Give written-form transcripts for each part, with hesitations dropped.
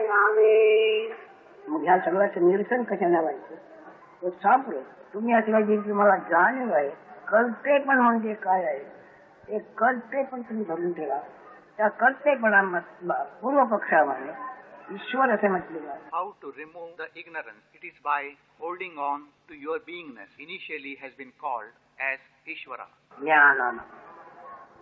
नावे. मग ह्या सगळ्याचं निरसन कशाने व्हायचं? तो सापडो. तुम्ही असं की मला जाणीव आहे, कळते पण म्हणजे काय आहे, ते कळते पण तुम्ही भरून ठेवा. त्या कळतेपणा पूर्व पक्षामध्ये ईश्वर असे म्हटलेलं आहे. How to remove the ignorance? It is by holding on to your beingness. Initially has been called as Ishvara. ज्ञान.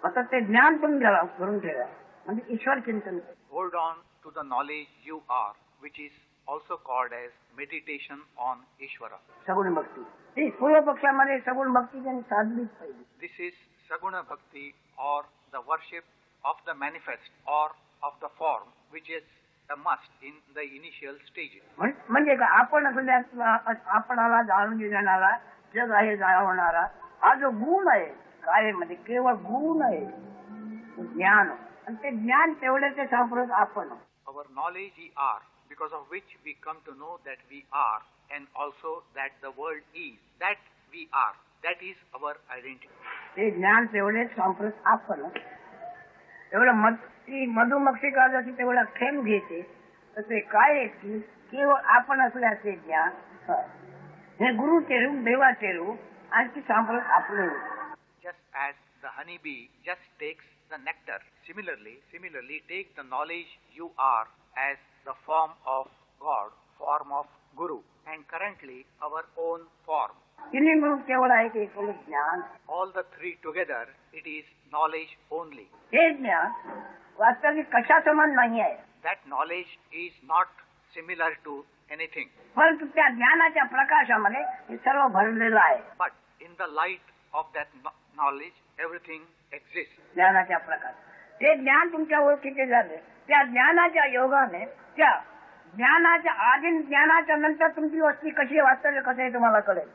आता ते ज्ञान पण करून ठेवा म्हणजे ईश्वर चिंतन. Hold on to the knowledge you are, which is also called as meditation on Ishvara. सगुण भक्ती. ती पूर्व पक्षामध्ये सगुण भक्ती त्यांनी साधलीच पाहिजे. This is Saguna Bhakti, or the worship of the manifest or of the form, which is a must in the initial stages. म्हणजे का आपण आपणाला जाणून घेणारा, जग आहे जाणवणारा हा जो गुण आहे कायमध्ये, केवळ गुण आहे ज्ञान. आणि ते ज्ञान तेवढे ते सापडत आपण. Our knowledge ye are, because of which we come to know that we are, and also that the world is, that we are. That is our identity. ते ज्ञान तेवढे सापडत आपण. एवढं ती मधुमक्षिका जशी तेवढा थेंब घेते, तर ते काय आहे की केवळ आपण असल्याचे ज्ञान. हे गुरुचे रूप, देवाचे रूप आणि ती सापडत आपले. Just as the honeybee just takes the nectar, similarly take the knowledge you are as the form of God, form of Guru, and currently our own form. तिन्ही मिळून केवळ आहे की केवळ ज्ञान. All the three together, it is knowledge only. हे ज्ञान वास्तविक कशा समान नाही आहे. That knowledge is not similar to anything. परंतु त्या ज्ञानाच्या प्रकाशामध्ये हे सर्व भरलेलं आहे. But in the light of that knowledge, everything exists. ज्ञानाच्या प्रकाश. ते ज्ञान तुमच्या ओळखीचे झाले. त्या ज्ञानाच्या योगाने, त्या ज्ञानाच्या आधी ज्ञानाच्या नंतर तुमची वस्ती कशी वास्तव्य कसं आहे तुम्हाला कळेल.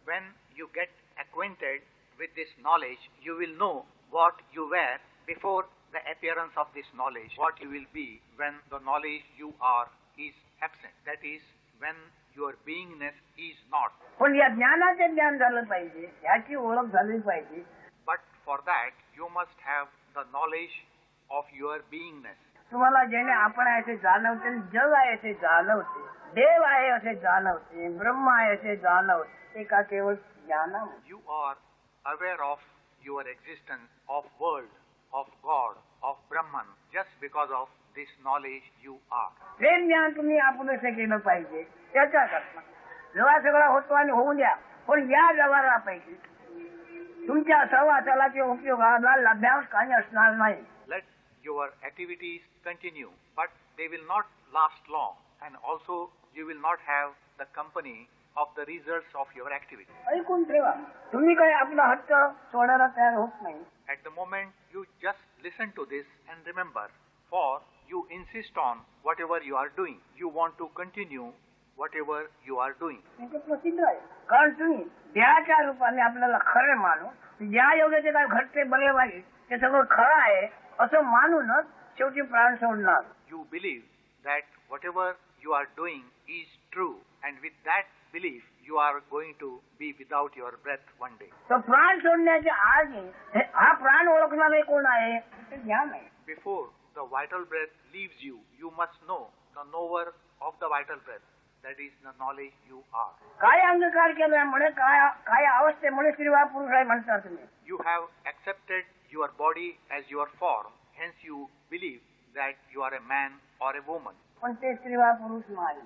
When you get acquainted with this knowledge, you will know what you were before the appearance of this knowledge, what you will be when the knowledge you are is absent. That is, when your beingness is not. पण या ज्ञानाचे ज्ञान झालं पाहिजे, याची ओळख झाली पाहिजे. But for that, you must have the knowledge of your beingness. तुम्हाला जेणे आपण आहे ते जाणवते, जग आहे ते जाणवते, देव आहे असे जाणवते, ब्रह्म आहे असे जाणवते. ते का केवळ ज्ञान. You are aware of your existence, of world, of God, of Brahman, just because of this knowledge you are. हे ज्ञान तुम्ही आपणच केलं पाहिजे. त्याच्याकरता जेव्हा सगळा होतो आणि होऊन द्या, पण या व्यवहारापैकी तुमच्या सहवासाला उपयोगाला लाभांश काही असणार नाही. Let your activities continue, but they will not last long, and also you will not have the company of the results of your activity. ऐकून ठेवा, तुम्ही काही आपला हट्ट सोडायला तयार होत नाही. At the moment you just listen to this and remember, for you insist on whatever you are doing. You want to continue whatever you are doing. हे प्रसिद्ध आहे. कारण तुम्ही देहाच्या रूपाने आपल्याला खरे मानू, ज्या योगाचे काय घडते बरे वाईट ते सगळं खरं आहे असं मानूनच शेवटी प्राण सोडणार. You believe that whatever you are doing is true, and with that belief you are going to be without your breath one day. तर प्राण सोडण्याच्या आधी हा प्राण ओळखणारे कोण आहे ते ज्ञान आहे. Before the vital breath leaves you, you must know the knower of the vital breath. That is the knowledge you are. काय अंगीकार केल्यामुळे काय अवस्थेमुळे स्त्रीवा पुरुष आहे म्हणता तुम्ही. You have accepted your body as your form, hence you believe that you are a man or a woman. पण ते स्त्रीवा पुरुष नाही,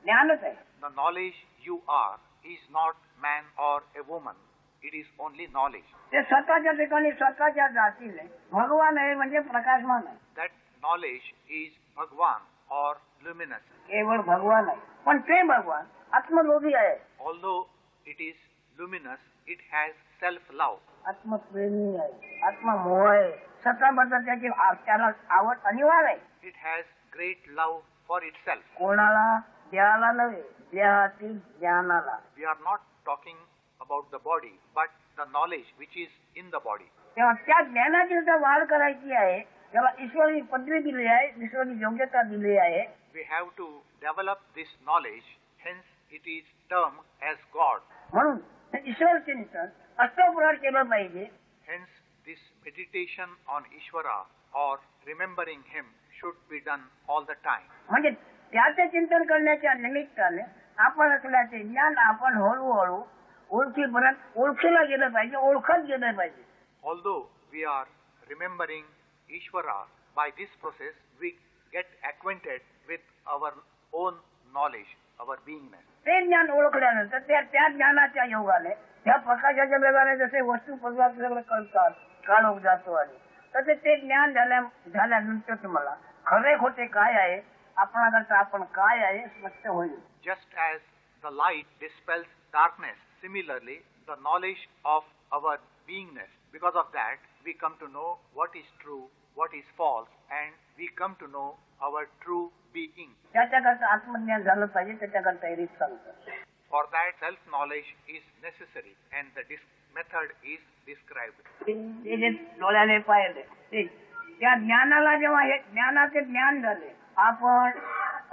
ज्ञानच आहे. The knowledge you are is not man or a woman. It is only knowledge. ते स्वतःच्या ठिकाणी स्वतःच्या जातीने भगवान आहे म्हणजे प्रकाशमान आहे. That knowledge is Bhagwan or luminous. केवळ भगवान आहे, पण ते भगवान आत्मलोभी आहे. Although it is luminous, it has self-love. आत्मप्रेमी आहे, आत्ममोह आहे, स्वतःबद्दल त्याची त्याला आवड अनिवार्य आहे. It has great love for itself. कोणाला? देहाला नव्हे, देहातील ज्ञानाला. We are not talking about the body, but the knowledge which is in the body. तेव्हा त्या ज्ञानाची जर वाढ करायची आहे, तेव्हा ईश्वरी पदवी दिली आहे, ईश्वरी योग्यता दिली आहे. We have to develop this knowledge, hence it is termed as God. म्हणून ईश्वर चिंतन अष्टप्रहर केलं पाहिजे. Hence this meditation on Ishvara or remembering him should be done all the time. म्हणजे त्याचे चिंतन करण्याच्या निमित्ताने आपण असल्याचे ज्ञान आपण हळूहळू ओळखीला गेलं पाहिजे, ओळखत गेलं पाहिजे. Although we are remembering Ishvara, by this process we get acquainted with our own knowledge, our beingness. ते ज्ञान ओळखल्यानंतर त्या ज्ञानाच्या योगाने त्या प्रकाशाच्या वेगाने जसे वस्तू पदार्थ सगळं कळतात, काळोख जातो आणि तसे ते ज्ञान झाल्यानंतर तुम्हाला खरे खोटे काय आहे, आपणाकरता आपण काय आहे स्पष्ट होईल. Just as the light dispels darkness, similarly the knowledge of our beingness, because of that we come to know what is true, what is false, and we come to know our true being. त्याच्याकरता आत्मज्ञान झालं पाहिजे, त्याच्याकरता रीत सांगतात. For that self-knowledge is necessary and the method is described. ते जे डोळ्याने पाहिले त्या ज्ञानाला जेव्हा हे ज्ञानाचे ज्ञान झाले, आपण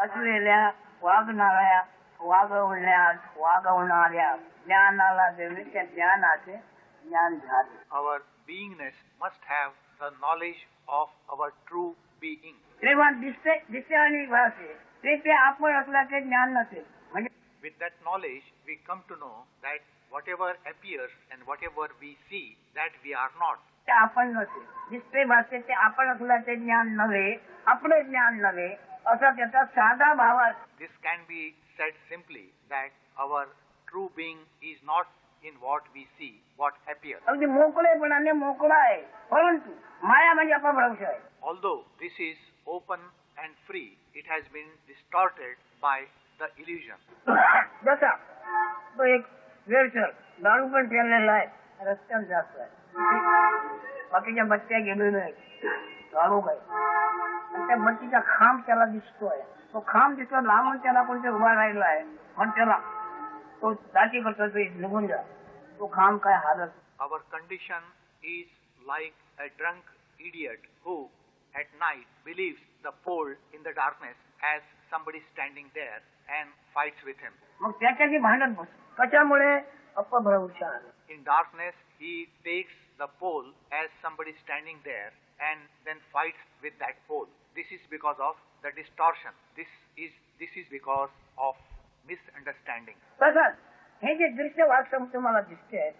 असलेल्या वागणाऱ्या वागवणाऱ्या ज्ञानाला देणे त्या ज्ञानाचे ज्ञान झाले. Our beingness must have the knowledge of our true being. तेव्हा दिसे आणि भासे ते आपण असल्याचे ज्ञान नसेल. म्हणजे with that knowledge we come to know that whatever appears and whatever we see, that we are not. ते आपण नसेल. दिसते भासे ते आपण असल्याचे ज्ञान नव्हे, आपले ज्ञान नव्हे, असा त्याचा साधा भाव आहे. This can be said simply that our true being is not in what we see, what appears. अगदी मोकळेपणाने मोकळा आहे, परंतु माया म्हणजे अपभ्रंश आहे. Although this is open and free, it has been distorted by the illusion. जसा तो एक वेळसर दारू पण प्यायलेला आहे, रस्त्यावर जास्त आहे, बाकीच्या बच्च्या गेलेल्या आहेत, दारू काय आणि त्या बत्तीचा खांब त्याला दिसतोय. तो खांब दिसतो लांबून, त्याला कोणते उभा राहिला आहे पण त्याला तो दाटी करतो, तो निघून जा, तो खांब काय हालत. Our condition is like a drunk idiot who at night believes the pole in the darkness as somebody standing there and fights with him. मग त्याच्याशी भांडत बस. कशामुळे? अपभ्रंशाने. In darkness he takes the pole as somebody standing there and then fights with that pole. This is because of the distortion. This is because of misunderstanding. तसंच हे जे दृश्य वास्तव तुम्हाला दिसते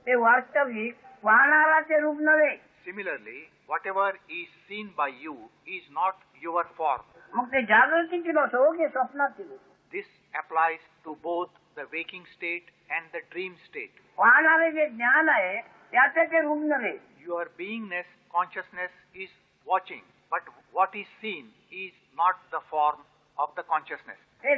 ते वास्तविक पाहणाराचे रूप नव्हे. Similarly, whatever is seen by you is not your form. मग ते जागृतीतील असो की स्वप्नातील, This applies to both the waking state and the dream state. पाहणारे जे ज्ञान आहे त्याचे ते रूप नव्हे. Your beingness, consciousness is watching, but what is seen is not the form of the consciousness. ते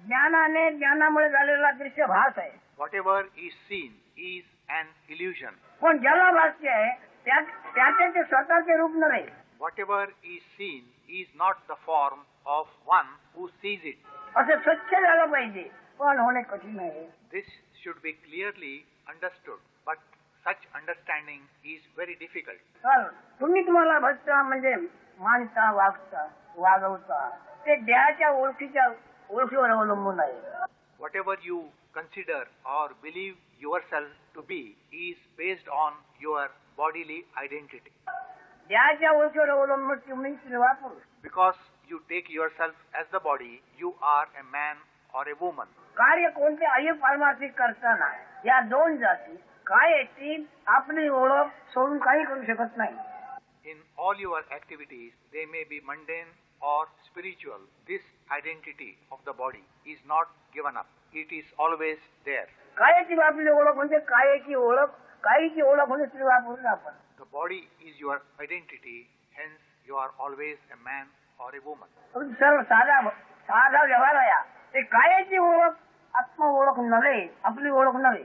ज्ञानामुळे झालेला दृश्य भास आहे. Whatever is seen is an illusion. पण ज्याला भाष्य आहे त्याचे ते स्वतःचे रूप नव्हे. Whatever is seen is not the form of one who sees it. असं स्वच्छ झालं पाहिजे, पण होणे कठीण आहे. This should be clearly understood, but such understanding is very difficult. तुम्हाला भजता म्हणजे मानता, वागवता ते देहाच्या ओळखीवर अवलंबून आहे. Whatever you consider or believe yourself to be is based on your bodily identity. देहाच्या ओळखीवर अवलंबून तुम्ही स्त्रीवा पुरुष. Because you take yourself as the body, you are a man or a woman. कार्य कोणते पारमार्थिक करताना या दोन जाती काय येतील आपली ओळख सोडून काही करू शकत नाही. In all your activities, they may be mundane or spiritual. This identity of the body is not given up. It is always there. कायची आपली ओळख म्हणजे कायची ओळख म्हणजे स्त्रीवा पुरुष आपण. The body is your identity, hence you are always a man or a woman. सर्व साधा व्यवहार आहे. ते कायची ओळख आत्म ओळख नव्हे, आपली ओळख नव्हे,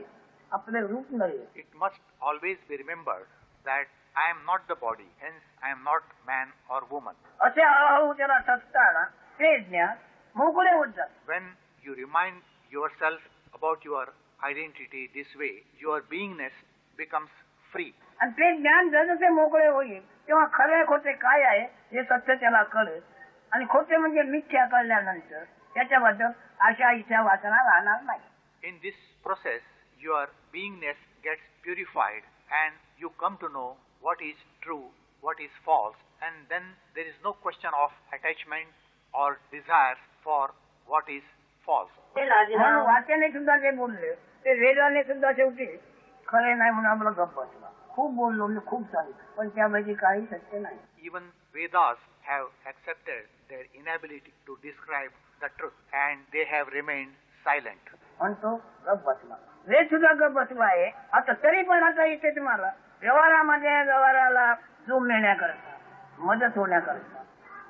आपले रूप नव्हे. It must always be remembered that I am not the body, hence I am not man or woman. असे हळूहळू त्याला सत्ताना ते ज्ञान मोकळे होत जात. When you remind yourself about your identity this way, your beingness becomes free. आणि ते ज्ञान जसे मोकळे होईल तेव्हा खरे खोटे काय आहे हे सत्य त्याला कळेल. आणि खोटे म्हणजे मिथ्या कळल्यानंतर त्याच्याबद्दल आशा इच्छा वासना राहणार नाही. In this process, your beingness gets purified and you come to know what is true, what is false, and then there is no question of attachment or desires for what is false. म्हणून वाक्याने सुद्धा ते बोलले, ते वेदाने सुद्धा शेवटी खरे नाही म्हणून आम्हाला गप्प बसला. खूप बोललो मी, खूप सांगितलं, पण त्यापैकी काही सत्य नाही. Even Vedas have accepted their inability to describe the truth, and they have remained silent. म्हणतो गप्प बसला. वेद सुद्धा गप्प बसला आहे. आता तरी पण आता इथे तुम्हाला व्यवहाराला जोम नेण्याकरता, मदत होण्याकरता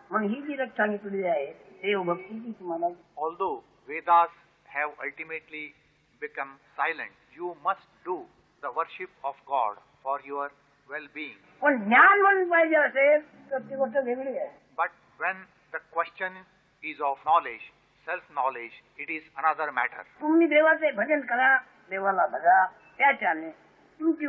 म्हणून ही जी रक्षा सांगितलेली आहे देवभक्तीची तुम्हाला. Although Vedas have ultimately become silent, you must do the worship of God for your well-being. पण ज्ञान म्हणून पाहिजे असेल तर ती गोष्ट वेगळी आहे. But when the question is of knowledge, self-knowledge, it is another matter. तुम्ही देवाचे भजन करा, देवाला भजा, त्याच्याने तुमची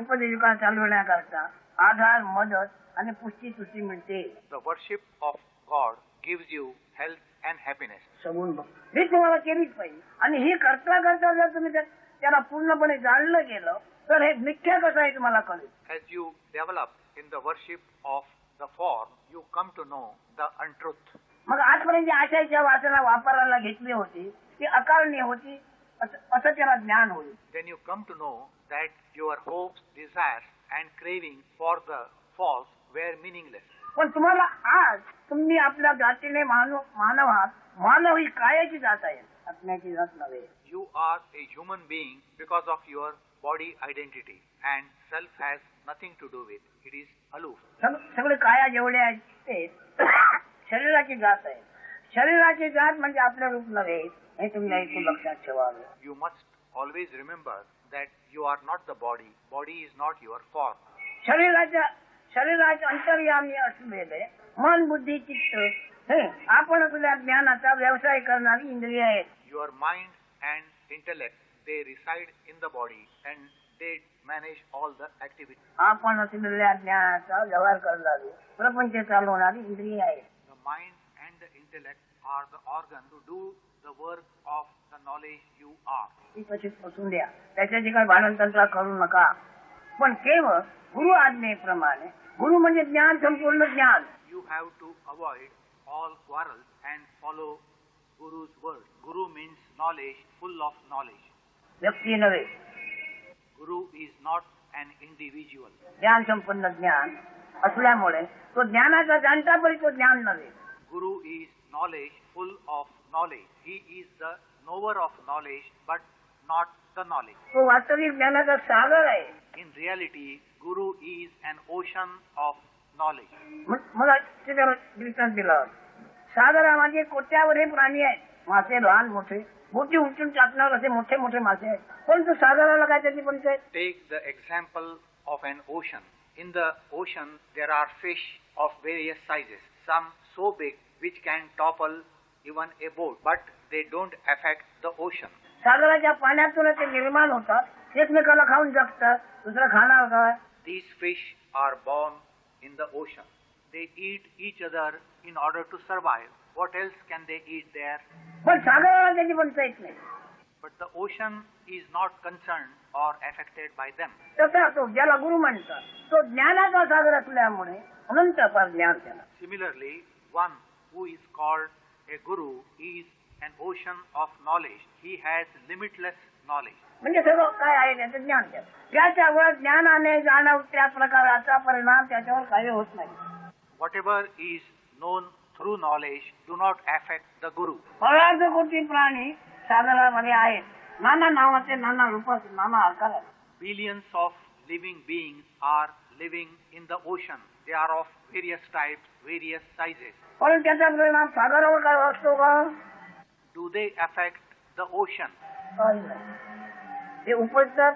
उपजीविका चालवण्याकरता आधार, मदत आणि पुष्टी तुष्टी मिळते. The worship of God gives you health and happiness. सगुण भक्ती ही तुम्हाला केलीच पाहिजे. आणि ही करता करता जर तुम्ही त्याला पूर्णपणे जाणलं गेलं तर हे मिथ्या कसं आहे तुम्हाला कळेल. As you develop in the worship of the form, you come to know the untruth. मग आजपर्यंत आशाच्या वासना वापरायला घेतली होती ती अकारणीय होती असं त्याला ज्ञान होईल. Then you come to know that your hopes, desires and craving for the false were meaningless. पण तुम्हाला आज तुम्ही आपल्या जातीने मानव आहात. मानव ही कायाची जात आहे, आत्म्याची जात नव्हे. You are a human being because of your body identity, and self has nothing to do with. It is aloof. सगळे काया जेवढे आहेत ते शरीराची जात आहे. शरीराची जात म्हणजे आपलं रूप नव्हे हे तुम्ही ऐकून लक्षात ठेवावे. You must always remember that you are not the body. Body is not your form. शरीराचे अंतर्यामी असलेले मन, बुद्धी, चित्त हे आपण आपल्या ज्ञानाचा व्यवसाय करणारी इंद्रिय आहेत. Your mind and intellect, they reside in the body and they manage all the activities. आपण असलेल्या ज्ञानाचा व्यवहार करणारी प्रपंच चालवणारी इंद्रिय आहेत. The mind and the intellect are the organ to do the work of the knowledge you are. ती तशीच बसून द्या, त्याच्याची काही भानंतंत्र करू नका. पण केवळ गुरु आज्ञेप्रमाणे, गुरु म्हणजे ज्ञान, संपूर्ण ज्ञान. You have to avoid all quarrels and follow Guru's word. Guru means knowledge, full of knowledge. व्यक्ती नव्हे. Guru is not an individual. ज्ञान संपन्न ज्ञान असल्यामुळे तो ज्ञानाचा जाणता पण तो ज्ञान नव्हे. Guru is knowledge, full of knowledge. He is the knower of knowledge, but not the knowledge. तो वास्तविक ज्ञानाचा सागर आहे. In reality, Guru is an ocean of knowledge. मला त्याच्यावर दृष्टांत दिला. सागरामध्ये कोट्यावधी प्राणी आहेत, मासे लहान मोठे, मोठी उचलून टाकणार असे मोठे मोठे मासे आहेत. परंतु सागराला काय त्याची panchayat. Take the example of an ocean. In the ocean, there are fish of various sizes. Some so big which can topple even a boat, but they don't affect the ocean. सागराच्या पाण्यातून ते निर्माण होतात, एकमेकाला खाऊन जगतात. दुसरा खाणार काय. These fish are born in the ocean. They eat each other in order to survive. What else can they eat there? पण सागराला त्याची पंचायत नाही. But the ocean is not concerned or affected by them. तसा तो ज्याला गुरु म्हणतात तो ज्ञानाचा सागर असल्यामुळे अनंत अपार ज्ञान त्याला. Similarly, one who is called a guru is an ocean of knowledge. He has limitless knowledge. म्हणजे सगळं काय आहे त्याचं ज्ञान त्याला. त्याच्यावर ज्ञानाने जाणव त्या प्रकाराचा परिणाम त्याच्यावर काही होत नाही. Whatever is known through knowledge do not affect the guru. परार्थ कोटी प्राणी सागरामध्ये आहेत. नाना नावाचे, नाना रूपाचे, नाना आकाराचे. Billions of living beings are living in the ocean. They are of various types, various sizes. पण त्याचा परिणाम सागरावर काय असतो का. Do they affect the ocean? ते उपजतात,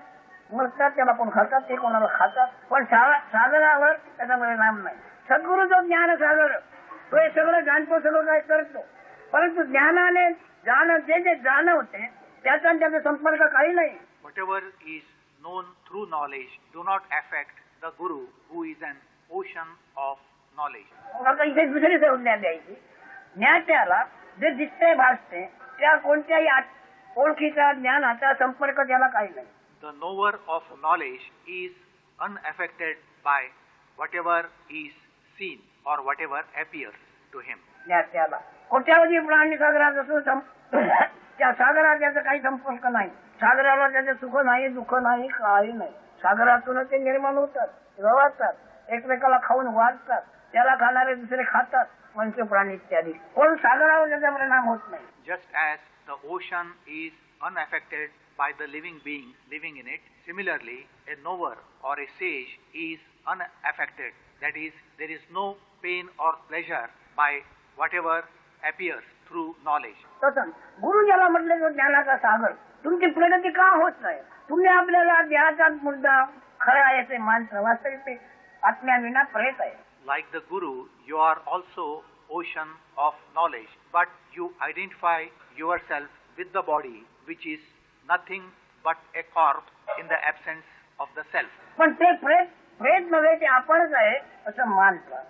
मरतात, त्याला कोण खातात, ते कोणाला खातात. पण सागरावर त्याचा परिणाम नाही. सद्गुरु जो ज्ञान सागर तो हे सगळं जाणतो, सगळं काय करतो. परंतु ज्ञानाने जे जाणवते त्याचा त्याचा संपर्क काही नाही. Whatever is known through knowledge do not affect the guru who is an ocean of knowledge. आता इथे दुसरी संज्ञा द्यायची. ज्ञात्याला जे दिसते भासते त्या कोणत्याही ओळखीचा, ज्ञानाचा संपर्क त्याला काही नाही. The knower of knowledge is unaffected by whatever is seen or whatever appears to him. ज्ञात्याला कोट्यावधी प्राणी सागरात असून त्या सागरात त्याचा काही संपर्क नाही. सागराला त्याचे सुख नाही, दुःख नाही, काही नाही. सागरातूनच ते निर्माण होतात, रवातात, एकमेकाला खाऊन वाढतात, त्याला खाणारे दुसरे खातात, मनुष्य प्राणी इत्यादी. पण सागरावर त्याचा परिणाम होत नाही. Just as the ocean is unaffected by the living being living in it, similarly, a knower or a sage is unaffected. That is, there is no pain or pleasure by whatever appears through knowledge. तसंच गुरु ज्याला म्हटले तो ज्ञानाचा सागर. तुमची प्रगती का होत नाही? तुम्ही आपल्याला देहाचा मुद्दा खरा आहे ते मानता, वास्तविक ते आत्म्याविना प्रेत आहे. Like the Guru, you are also ocean of knowledge, but you identify yourself with the body, which is nothing but a corpse in the absence of the self. पण ते प्रेत नव्हे, ते आपणच आहे असं मानता.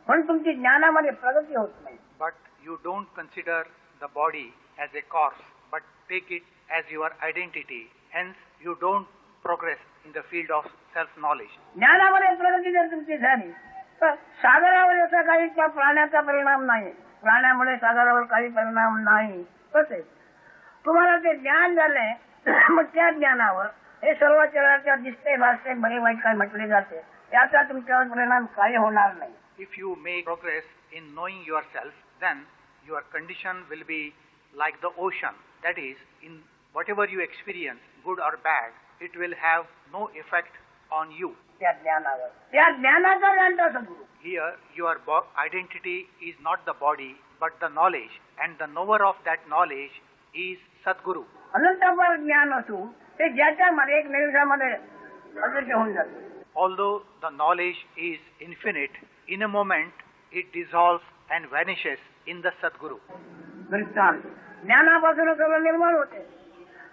पण तुमची ज्ञानामध्ये प्रगती होत नाही. But you don't consider the body as a corpse, but take it as your identity. Hence, you don't progress in the field of self-knowledge. ज्ञानामध्ये प्रगती जर तुमची झाली तर सागरावर असा काही त्या प्राण्याचा परिणाम नाही. प्राण्यामुळे सागरावर काही परिणाम नाही. तसेच तुम्हाला ते ज्ञान झाले मग त्या ज्ञानावर हे सर्व चराचर दिसते, भासते, बरे वाईट काय म्हटले जाते, त्याचा तुमच्यावर परिणाम काही होणार नाही. If you make progress in knowing yourself, then your condition will be like the ocean. That is, in whatever you experience, good or bad, it will have no effect on you. त्या ज्ञानावर, त्या ज्ञानाचा जाणता सद्गुरू. Here, your identity is not the body, but the knowledge, and the knower of that knowledge is Sadguru. अनंतपर ज्ञान असून ते ज्याच्यामध्ये एक निमिषामध्ये अदृश्य होऊन जाते. Although the knowledge is infinite, in a moment it dissolves and vanishes in the Sadguru. दृष्टांत ज्ञानापासून सगळं निर्माण होते.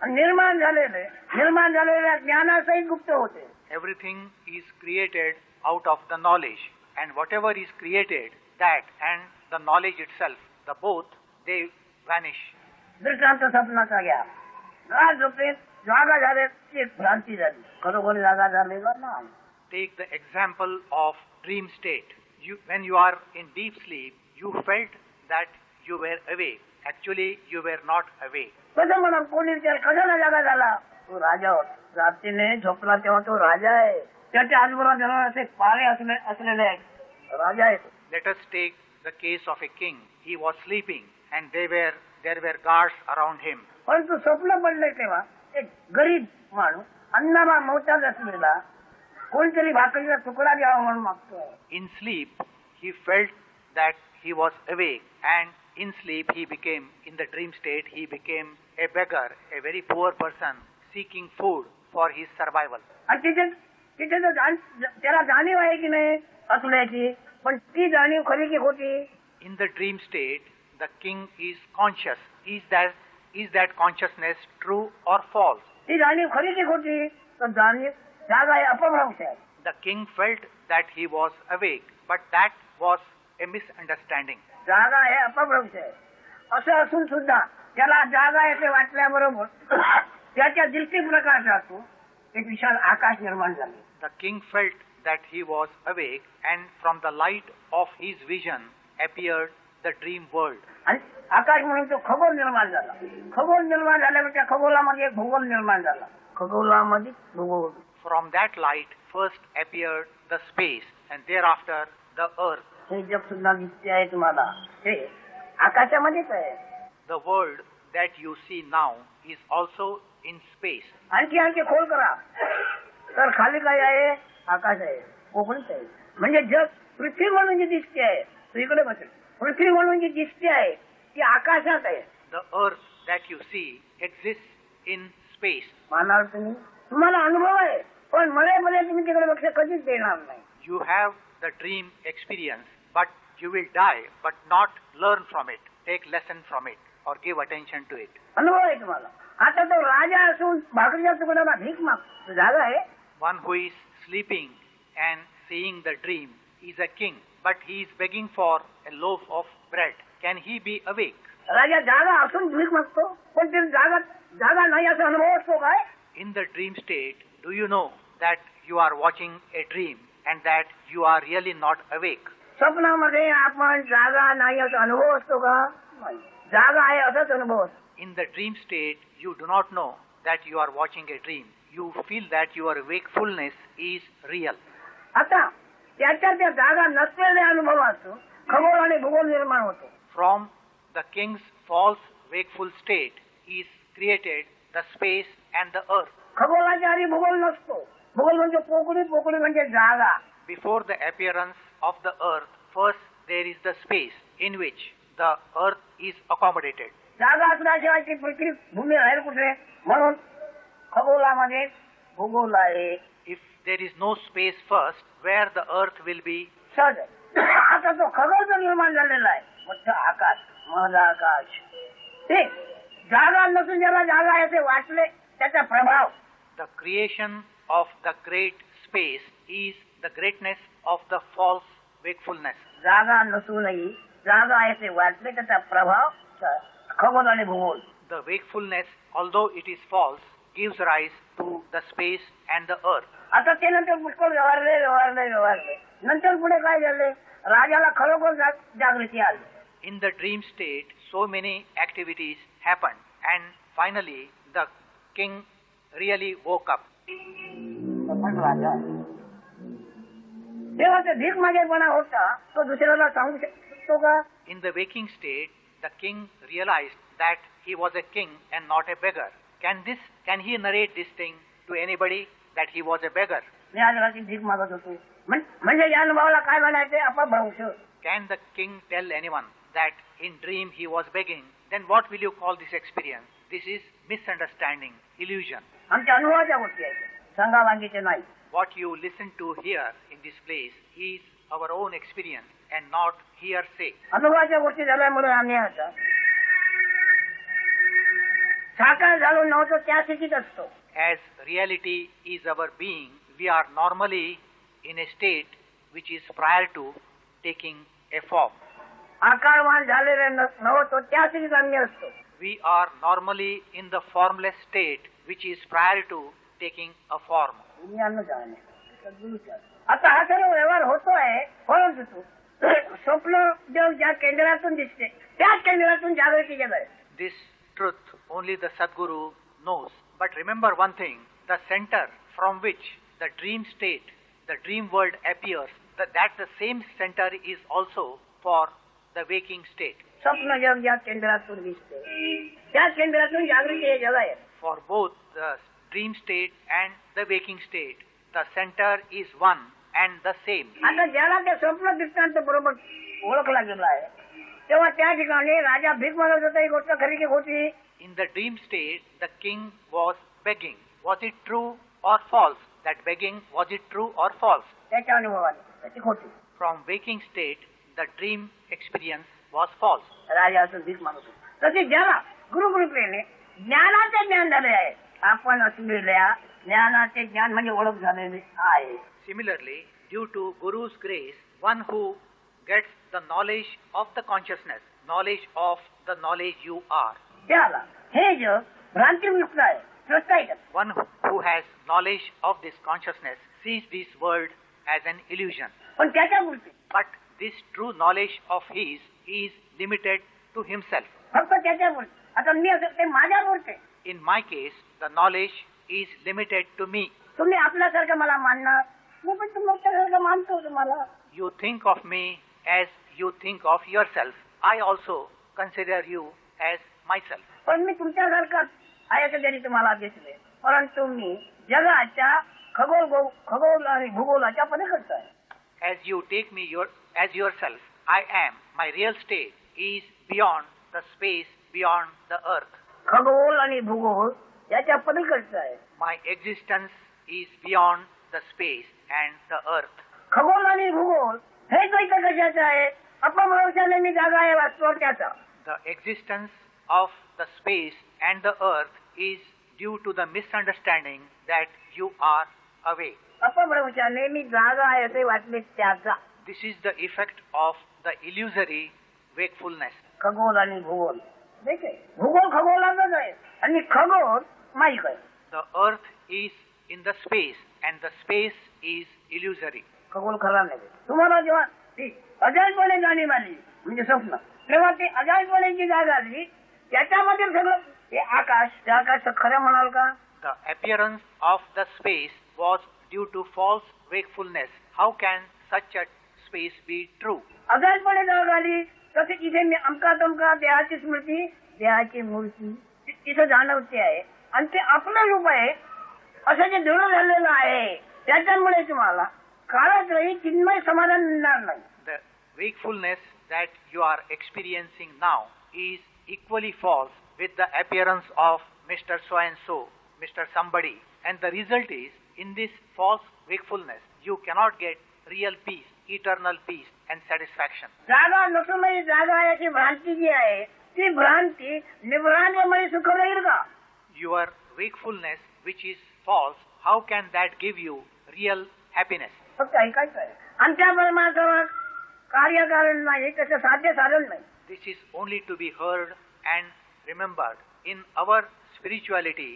निर्माण झालेल्या ज्ञानासहित गुप्त होते. Everything is created out of the knowledge, and whatever is created, that and the knowledge itself, the both, they vanish. दृष्टांत स्वप्नाचा घ्या. रात झोपेत जागा झाल्याची एक भ्रांती झाली, खरोखर जागा झालेला नाही. Take the example of dream state. When you are in deep sleep, you felt that you were awake. Actually, you were not awake. कसं म्हणा, कोणी विचार कशाला जागा झाला? तो राजा होता. रात्रीने झोपला तेव्हा तो राजा आहे. त्याच्या आजूबाजूला असे पाळे असलेले राजा आहे. Let us take the case of a king. He was sleeping, and there were guards around him. परंतु स्वप्न पडले तेव्हा एक गरीब माणूस अन्नाला मोताज असलेला कोणतरी भाकरीचा तुकडा द्यावा म्हणून मागतो. In sleep, he felt that he was awake, and in sleep he became, in the dream state, he became a beggar, a very poor person seeking food for his survival. आणि तिथे त्याला जाणीव आहे की नाही असल्याची, पण ती जाणीव खरी की खोटी? In the dream state, the king is conscious. Is that consciousness true or false? ती जाणीव खरी की खोटी? तर जाणीव जागा आहे, अपभ्रंश आहे. The king felt that he was awake, but that was a misunderstanding. जागा आहे, अपभ्रंश आहे. असं असून सुद्धा त्याला जागा आहे ते वाटल्याबरोबर त्याच्या दृष्टीप्रकाशातून एक विशाल आकाश निर्माण झाले. The king felt that he was awake, and from the light of his vision appeared the dream world. आणि आकाश म्हणून तो खगोल निर्माण झाला. खगोल निर्माण झाल्यावर त्या खगोलामध्ये एक भूगोल निर्माण झाला. खगोलामध्ये भूगोल. From that light first appeared the space, and thereafter the earth. हे जग सुद्धा नित्य आहे तुम्हाला, हे आकाशामध्येच आहे. The world that you see now is also in space. आणखी खोल करा तर खाली काय आहे? आकाश आहे, कोकणीच आहे. म्हणजे जग पृथ्वी म्हणून जी दिसते आहे, तू इकडे बसेल, पृथ्वी म्हणून जी दिसते आहे ती आकाशात आहे. The earth that you see exists in space. मानाल तुम्ही, तुम्हाला अनुभव आहे, पण मध्ये तुम्ही तिकडे लक्ष कधीच देणार नाही. You have the dream experience, but you will die, but not learn from it, take lesson from it, or give attention to it. अनुभव आहे तुम्हाला. आता तो राजा असून भाकरीच्या तुकड्याला भीक मागतो, जागा आहे. One who is sleeping and seeing the dream is a king, but he is begging for a loaf of bread. Can he be awake? राजा जागा असून भीक मागतो, पण ते जागा नाही असा अनुभव असतो काय? In the dream state, do you know that you are watching a dream and that you are really not awake? स्वप्नामध्ये आपण जागा नाही असा अनुभव असतो का? नाही. जागा आहे असाच अनुभव असतो. In the dream state, you do not know that you are watching a dream. You feel that your wakefulness is real. आता त्याच्या त्या जागा नसलेल्या अनुभवातून खगोल आणि भूगोल निर्माण होतो. From the king's false wakeful state is created the space and the earth. खगोलाच्या आधी भूगोल नसतो. भूगोल म्हणजे पोकळी, पोकळी म्हणजे जागा. Before the appearance of the earth, first there is the space in which the earth is accommodated. जागा असल्याशिवाय ती पृथ्वी भूमी राहील कुठे? म्हणून खगोलामध्ये भूगोल आहे. If there is no space first, where the earth will be? सहज आहे. आता तो खगोल जो निर्माण झालेला आहे, मोठं आकाश, मधला आकाश, ते जागा नसून ज्याला जागा आहे ते वाटले त्याचा प्रभाव. The creation of the great space is the greatness of the false wakefulness. जागा नसूनही जागा आहे ते वाटले त्याचा प्रभाव खगोल आणि भूगोल. The wakefulness, although it is false, gives rise to the space and the earth. आता ते नंतर पुष्कळ व्यवहारले. नंतर पुढे काय झाले? राजाला खरोखर जागृती आली. In the dream state, so many activities happened, and finally the king really woke up. राजा तेव्हा ते भीक मागेपणा होता तो दुसऱ्याला सांगू शकतो का? In the waking state, the king realized that he was a king and not a beggar. Can he narrate this thing to anybody that he was a beggar? मी आज रात्री भीक मागत होतो म्हणजे या अनुभवाला काय म्हणायचे? अपभ्रंश. Can the king tell anyone that in dream he was begging? Then what will you call this experience? This is misunderstanding, illusion. आमच्या अनुभवाच्या गोष्टी आहेत, सांगा वांगीचे नाही. What you listen to here in this place is our own experience and not hearsay. अनुभवाच्या गोष्टी झाल्यामुळे आम्ही आता साकार झालो नव्हतो त्या स्थितीत असतो. As reality is our being, we are normally in a state which is prior to taking a form. आकारवान झालेले नव्हतो त्या स्थितीत आम्ही असतो. We are normally in the formless state which is prior to taking a form. आता हा सर्व व्यवहार होतोय, परंतु तू स्वप्न जेव्हा ज्या केंद्रातून दिसते त्या केंद्रातून जागृती जगाय. This truth only the Sadguru knows. But remember one thing, the center from which the dream state, the dream world appears, that the same center is also for the waking state. स्वप्न जग ज्या केंद्रातून दिसते त्या केंद्रातून जागृती जगाय. For both the dream state and the waking state, the center is one and the same. आता ज्याला ते स्वप्न दृष्टांत बरोबर ओळखला गेला आहे तेव्हा त्या ठिकाणी राजा भीक मागत होता. ही गोष्ट खरी की खोटी? In the dream state, the king was begging. Was it true or false? That begging, was it true or false? त्याच्या अनुभवाने त्याची खोटी. From waking state, the dream experience was false. राजा असं भीक मागत होता. तसे ज्याला गुरुकृपेने ज्ञानाचे ज्ञान झाले आहे, आपण असलेल्या ज्ञानाचे ज्ञान म्हणजे ओळख झालेली आहे. Similarly, due to Guru's grace, one who gets the knowledge of the consciousness, knowledge of the knowledge you are. त्याला हे जग भ्रांतीमुक्त आहे, स्वस्थ आहे. One who has knowledge of this consciousness sees this world as an illusion. पण त्याच्यापुरती But this true knowledge of his is limited to himself. फक्त त्याच्यापुरती. आता मी असं ते माझ्यापुरते. In my case, the knowledge is limited to me. तुम्ही आपल्यासारखं मला मानणार, मी पण तुमच्यासारखं मानतो तुम्हाला. You think of me as you think of yourself. I also consider you as myself. पण मी तुमच्यासारखं आहे असं जरी तुम्हाला दिसले, परंतु मी जगाच्या खगोल आणि भूगोलाच्या पलीकडचा आहे. As you take me as yourself, I am. My real state is beyond the space, beyond the earth. खगोल आणि भूगोल याच्या पलीकडचा आहे. My existence is beyond the space and the earth. खगोल आणि भूगोल हे द्वैत कशाचं आहे? अपभ्रंशाने मी जागा आहे वास्तव त्याचा. The existence of the space and the earth is due to the misunderstanding that you are awake. अपभ्रंशाने मी जागा आहे असे वाटले त्याचा. This is the effect of the illusory wakefulness. खगोल आणि भूगोल भूगोल खगोलाचाच आहे आणि खगोल माईक आहे. The earth is in the space and the space is illusory. खगोल खरा नाही. तुम्हाला जेव्हा ती अजळपणे जाणीव आली म्हणजे स्वप्न, तेव्हा ती अजाणपणाची जागा आली, त्याच्यामध्ये सगळं हे आकाश, त्या आकाश खरं म्हणाल का? The appearance of the space was due to false wakefulness. How can such a space be true? अजाणपणे जागा आली, तसे इथे मी अमका तमका देहाची स्मृती, देहाची मूर्ती तिथं जाणवते आहे आणि ते आपलं रूप आहे असं जे दृढ झालेलं आहे, त्याच्यामुळे तुम्हाला काळातही चिन्मय समाधान मिळणार नाही. The wakefulness that you are experiencing now is equally false with the appearance of Mr. So and so, Mr. Somebody, and the result is, in this false wakefulness, you cannot get real peace, eternal peace and satisfaction. जागा नसूनही जागा याची भ्रांती जी आहे, ती भ्रांती निभ्रांतीमध्ये सुख राहील का? Your wakefulness, which is false, how can that give you real happiness? फक्त ऐकायचं आहे. आणि त्या परमार्थावर कार्यकारण नाही, त्याचं साध्य साधन नाही. This is only to be heard and remembered. In our spirituality,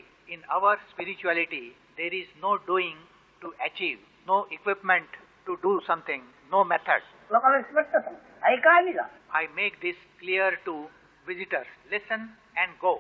there is no doing to achieve, no equipment to do something, no method. लोकांना स्पष्ट सांग, ऐका आणि जा. I make this clear to visitors. Listen and go.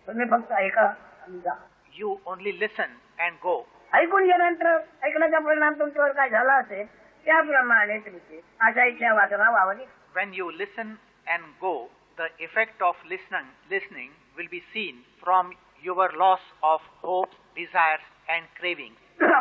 तुम्ही फक्त ऐका आणि जा. You only listen and go. ऐकून गेल्यानंतर ऐकण्याचा परिणाम तुमच्यावर काय झाला असेल, त्याप्रमाणे तुमची आशा इच्छा वासना वावली. When you listen and go, the effect of listening will be seen from your loss of hopes, desires and cravings.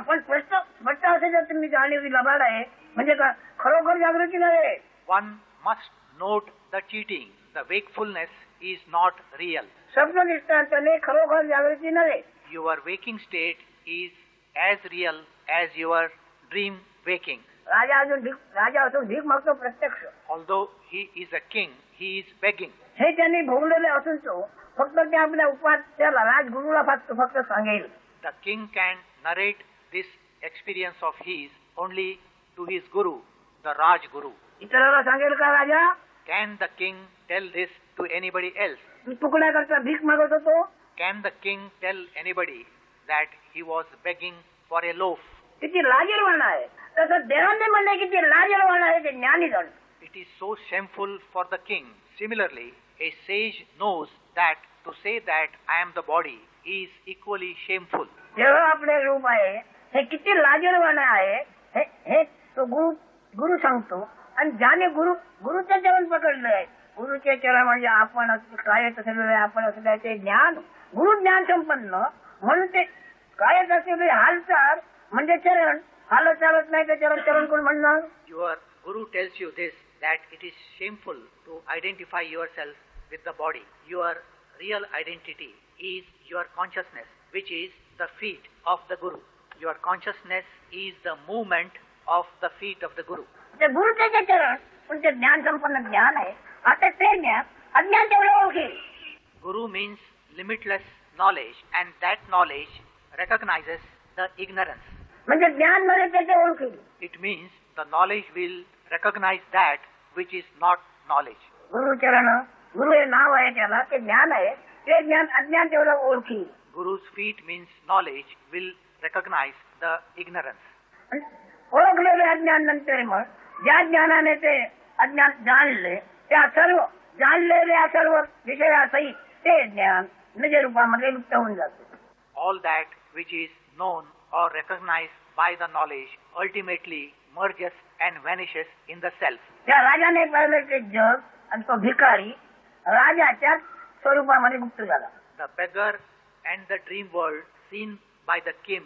पण स्पष्ट असे जर तुम्ही जाणीव लबाड आहे, म्हणजे का खरोखर जागृती नाही. One must note the cheating. The wakefulness is not real. स्वप्न दृष्टांताने खरोखर जागृती नव्हे. Your waking state is as real as your dream waking. राजा असून भीक मागतो प्रत्यक्ष. Although he is a king, he is begging. हे त्यांनी भोगलेले असून तो फक्त त्या आपल्या उपाध्याला राजगुरूला फक्त सांगेल. The king can narrate this experience of his only to his guru, the Raj Guru. इतरांना सांगेल का राजा? Can the king tell this to anybody else? मी तुकड्याकरता भीक मागत होतो. Can the king tell anybody that he was begging for a loaf? किती लाजीरवाणा आहे. तसं देवाने म्हणले किती लाजीरवाणा आहे ते ज्ञानी जण. It is so shameful for the king. Similarly, a sage knows that to say that I am the body is equally shameful. जेव्हा आपले रूप आहे हे किती लाजीरवाणा आहे, हे तो गुरु सांगतो. आणि ज्याने गुरुचे चरण पकडले, गुरुचे चरण म्हणजे आपण काय असलेले आपण असलेले ते ज्ञान, गुरु ज्ञान संपन्न म्हणून ते काय असलेले हालचाल म्हणजे चरण, हालत चालत नाही तर चरण कोण म्हणणार? Your guru tells you this, that it is shameful to identify yourself with the body. Your real identity is your consciousness, which is the feet of the guru. Your consciousness is the movement of the feet of the guru. ते गुरुचे चरण म्हणजे ज्ञान संपन्न ज्ञान आहे. आता ते ज्ञान अज्ञान तेवढं ओळखेल. Guru means limitless knowledge, and that knowledge recognizes the ignorance. म्हणजे ज्ञान मध्ये त्याचे ओळखेल. It means the knowledge will recognize that which is not knowledge. Gurucharan, गुरु हे नाव आहे त्याला, ते ज्ञान आहे. ते ज्ञान अज्ञान तेवढं ओळखी. Guru's feet means knowledge will recognize the ignorance. ओळखलेले अज्ञान नंतर मग ज्या ज्ञानाने ते अज्ञान जाणले, त्या सर्व जाणलेल्या सर्व विषयासहित ते ज्ञान निज रूपामध्ये लुप्त होऊन जाते. All that which is known or recognized by the knowledge ultimately merges and vanishes in the self. त्या राजाने पाहिले ते जग आणि तो भिकारी राजाच्या स्वरूपामध्ये गुप्त झाला. The beggar and the dream world seen by the king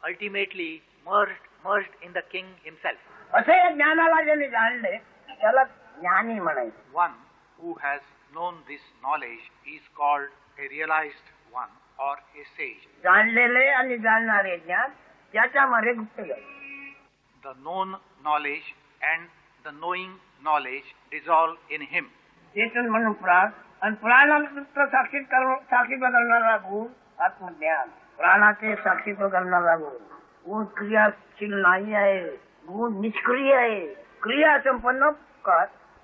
ultimately merged in the king himself. असे ज्ञानाला ज्याने जाणले त्याला ज्ञानी म्हणायचे. One who has known this knowledge is called a realized one or a sage. जाणलेले आणि जाणणारे ज्ञान ज्याच्यामध्ये गुप्त झाले. The known knowledge and the knowing knowledge dissolve in him. Chetan म्हणून प्राण आणि प्राणाला साक्षीत्व करणारा गुण आत्मज्ञान. प्राणाचे साक्षीत्व करणारा गुण क्रियाशील नाही आहे, गुण निष्क्रिय आहे. क्रिया संपन्न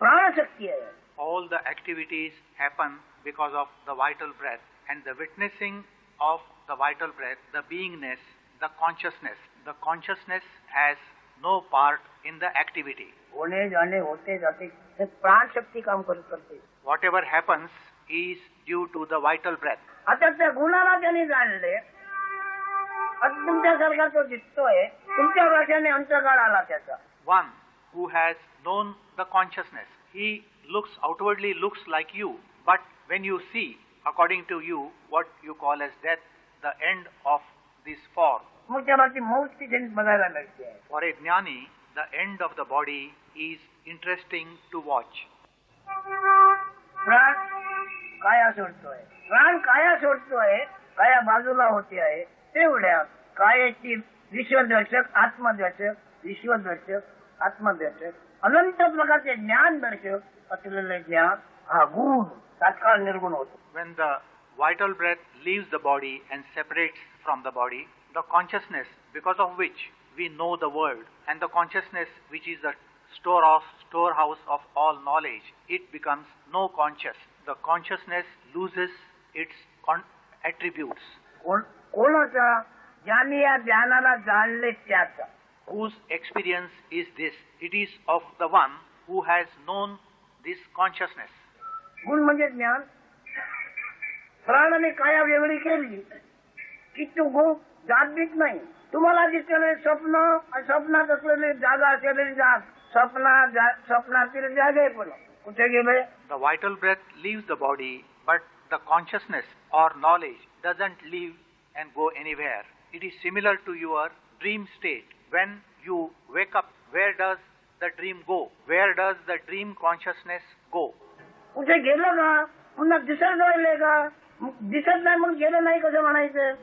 प्राणशक्ती आहे. All the activities happen because of the vital breath, and the witnessing of the vital breath, the beingness, the consciousness. The consciousness has no part in the activity. होणे जाणे होते जाते हे प्राण शक्ती काम करते. Whatever happens is due to the vital breath. आता त्या गुणाला त्यांनी जाणले. आता तुमच्यासारखा तो दिसतोय, तुमच्या भाषेने अंतकाळ आला त्याचा. One who has known the consciousness, he outwardly looks like you, but when you see, according to you, what you call as death, the end of this form. मग त्याला ती मौत तिथे बघायला मिळते. For a jnani, the end of the body is interesting to watch. प्राण काया सोडतोय, प्राण काया सोडतोय, काया बाजूला होते आहे. तेवढ्या कायाची विश्वदर्शक, आत्मदर्शक, विश्वदर्शक, आत्मदर्शक, अनंत प्रकारचे ज्ञान दर्शक असलेले ज्ञान हा गुण तात्काळ निर्गुण होतो. When the vital breath leaves the body and separates from the body, the consciousness because of which we know the world, and the consciousness which is the storehouse of all knowledge, it becomes no conscious. The consciousness loses its attributes. कोणाचा? ज्याने या ज्ञानाला जाणले त्याचा. Whose experience is this? It is of the one who has known this consciousness. गुण म्हणजे ज्ञान. प्राणाने काया वेगळी केली की तो गुण जागृत नाही. तुम्हाला दिसलेले स्वप्न आणि स्वप्नात असलेली जागा असलेली जाग, स्वप्नातील जागे पण कुठे गेले? The vital breath leaves the body, but the consciousness or knowledge doesn't leave and go anywhere. It is similar to your dream state. When you wake up, where does the dream go? Where does the dream consciousness go? कुठे गेलं का? पुन्हा दिसत राहिले का? दिसत नाही मग गेलं नाही कसं म्हणायचं?